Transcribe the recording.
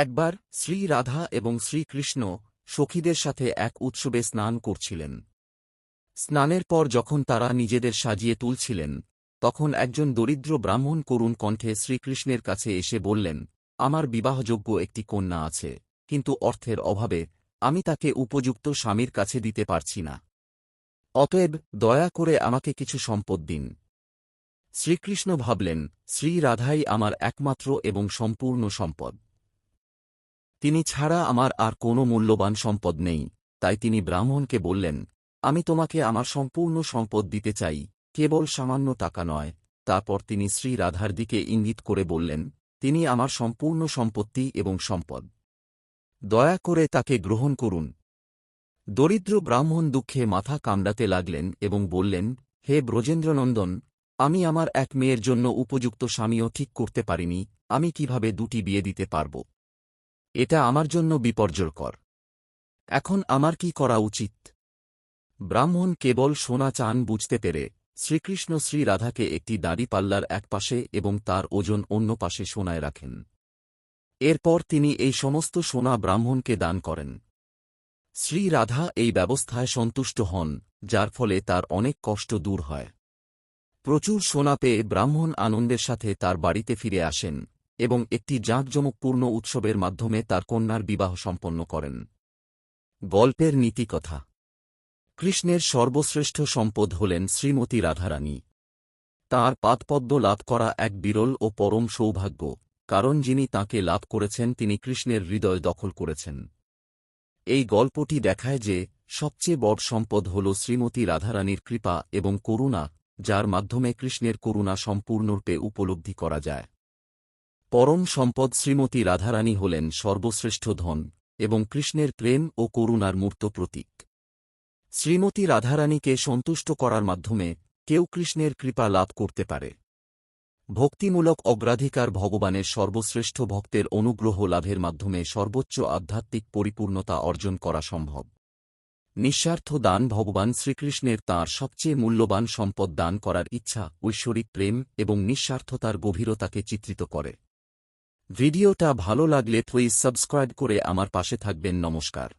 একবার শ্রী রাধা এবং শ্রীকৃষ্ণ সখীদের সাথে এক উৎসবে স্নান করছিলেন। স্নানের পর যখন তারা নিজেদের সাজিয়ে তুলছিলেন, তখন একজন দরিদ্র ব্রাহ্মণ করুণ কণ্ঠে শ্রীকৃষ্ণের কাছে এসে বললেন, আমার বিবাহযোগ্য একটি কন্যা আছে, কিন্তু অর্থের অভাবে আমি তাকে উপযুক্ত স্বামীর কাছে দিতে পারছি না। অতএব দয়া করে আমাকে কিছু সম্পদ দিন। শ্রীকৃষ্ণ ভাবলেন, শ্রী রাধাই আমার একমাত্র এবং সম্পূর্ণ সম্পদ। তিনি ছাড়া আমার আর কোনো মূল্যবান সম্পদ নেই, তাই তিনি ব্রাহ্মণকে বললেন, আমি তোমাকে আমার সম্পূর্ণ সম্পদ দিতে চাই, কেবল সামান্য টাকা নয়। তারপর তিনি শ্রী রাধার দিকে ইঙ্গিত করে বললেন, তিনি আমার সম্পূর্ণ সম্পত্তি এবং সম্পদ। দয়া করে তাকে গ্রহণ করুন। দরিদ্র ব্রাহ্মণ দুঃখে মাথা কামড়াতে লাগলেন এবং বললেন, হে ব্রজেন্দ্রনন্দন, আমি আমার এক মেয়ের জন্য উপযুক্ত স্বামীও ঠিক করতে পারিনি, আমি কিভাবে দুটি বিয়ে দিতে পারব? এটা আমার জন্য বিপর্যয়কর। এখন আমার কি করা উচিত? ব্রাহ্মণ কেবল সোনা চান বুঝতে পেরে শ্রীকৃষ্ণ শ্রী রাধাকে একটি দাঁড়িপাল্লার এক পাশে এবং তার ওজন অন্য পাশে সোনায় রাখেন। এরপর তিনি এই সমস্ত সোনা ব্রাহ্মণকে দান করেন। শ্রী রাধা এই ব্যবস্থায় সন্তুষ্ট হন, যার ফলে তার অনেক কষ্ট দূর হয়। প্রচুর সোনা পেয়ে ব্রাহ্মণ আনন্দের সাথে তার বাড়িতে ফিরে আসেন এবং একটি জাঁকজমকপূর্ণ উৎসবের মাধ্যমে তার কন্যার বিবাহ সম্পন্ন করেন। গল্পের নীতিকথা। কৃষ্ণের সর্বশ্রেষ্ঠ সম্পদ হলেন শ্রীমতী রাধারানী। তাঁর পাদপদ্ম লাভ করা এক বিরল ও পরম সৌভাগ্য, কারণ যিনি তাঁকে লাভ করেছেন তিনি কৃষ্ণের হৃদয় দখল করেছেন। এই গল্পটি দেখায় যে সবচেয়ে বড় সম্পদ হল শ্রীমতী রাধারানীর কৃপা এবং করুণা, যার মাধ্যমে কৃষ্ণের করুণা সম্পূর্ণরূপে উপলব্ধি করা যায়। পরম সম্পদ শ্রীমতী রাধারানী হলেন সর্বশ্রেষ্ঠ ধন এবং কৃষ্ণের প্রেম ও করুণার মূর্ত প্রতীক। শ্রীমতী রাধারানীকে সন্তুষ্ট করার মাধ্যমে কেউ কৃষ্ণের কৃপা লাভ করতে পারে। ভক্তিমূলক অগ্রাধিকার ভগবানের সর্বশ্রেষ্ঠ ভক্তের অনুগ্রহ লাভের মাধ্যমে সর্বোচ্চ আধ্যাত্মিক পরিপূর্ণতা অর্জন করা সম্ভব। নিঃস্বার্থ দান ভগবান শ্রীকৃষ্ণের তাঁর সবচেয়ে মূল্যবান সম্পদ দান করার ইচ্ছা, ঐশ্বরিক প্রেম এবং নিঃস্বার্থতার গভীরতাকে চিত্রিত করে। ভিডিওটা ভালো লাগলে প্লিজ সাবস্ক্রাইব করে আমার পাশে থাকবেন। নমস্কার।